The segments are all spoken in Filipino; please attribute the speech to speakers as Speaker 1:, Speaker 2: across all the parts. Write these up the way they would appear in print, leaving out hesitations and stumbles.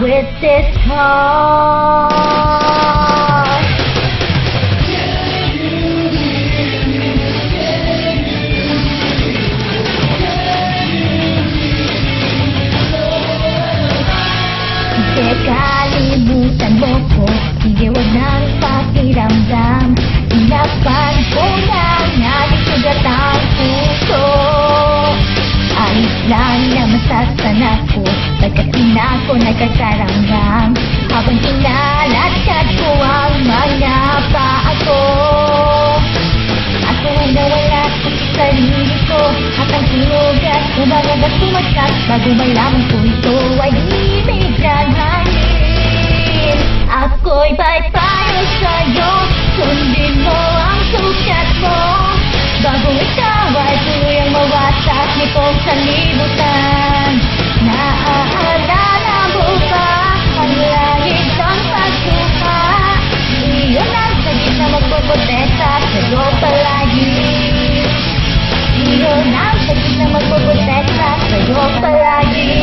Speaker 1: with this heart. Kalimutan mo ko, sige wag nang pakiramdam. Inapan ko lang natin sugat ang puso. Ayos lang na masasan ako, pagkat di na ako nagkakaramdam. Habang kinalatkat ko ang mga paa ko, ako ang nawala sa sarili ko. At ang sinugat ko bago tumakas, bago malaman ko ito ay ibig kang hangin. Ako'y payo sa'yo, sundin mo ang sukat mo, bago ikaw ay tuluyang mawasak nitong sanlibutan. Naaalala mo ba ang langit ng pagsuka? Iyon ang sagit na magpoprotekta sa'yo palagi. Iyon ang sagit na magpoprotekta sa'yo palagi.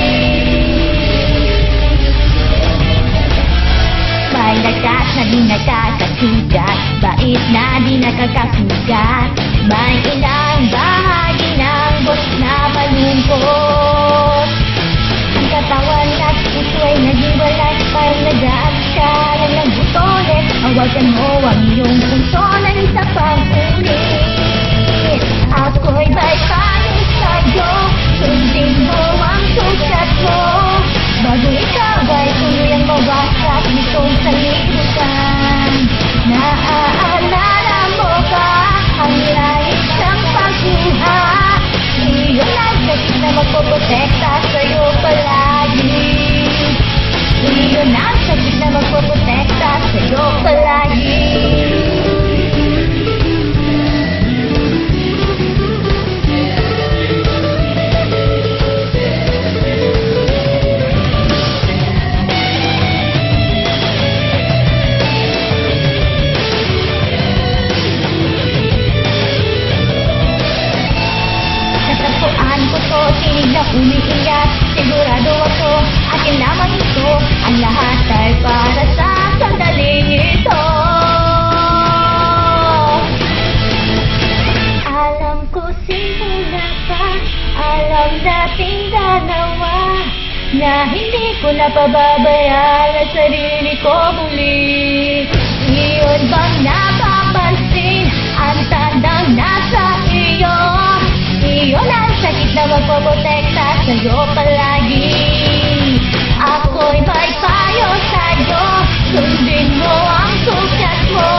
Speaker 1: May lakas na di nakakasugat, bait na di nakakasugat. May ilang bahagi ng buhok na malungkot. Ang katawan at puso ay naghiwalay, parang nagaan ka lang ng butones. Awagan mo ang iyong puso ng isa pang ulit. Ako'y may payo sa'yo, sundin mo ang sukat mo, bago ikaw ay tuluyang mawasak nitong sanlibutan. Naaalala mo ba ang langit ng pagluha? Iyon ang sagit na magpoprotekta sa'yo palagi. Iyon ang sagit na magpoprotekta sa'yo palagi. Umiiyak, sigurado ako, akin lamang ito. Ang lahat ay para sa sandaling ito. Alam ko simula pa, alam nating dalawa, na hindi ko napababayaan ang sarili ko muli. Iyon bang napapansin ang tandang nasa iyo? Iyon ang sakit na magpoprotekta sa'yo palagi. Ako'y may payo sa'yo, sundin mo ang sukat mo.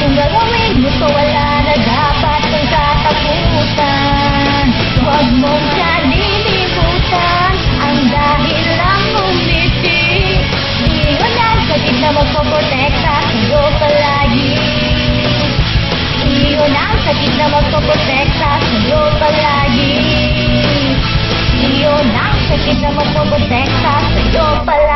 Speaker 1: Kung gagawin mo to, wala na dapat kang katapusan. Huwag mong kalilimutan ang dahil lang umiti. Iyon ang sakit na magpoprotekta sa'yo palagi. Iyon ang sakit na magpoprotekta sa'yo palagi. Iyon ang sakit na magpoprotekta sa'yo palagi.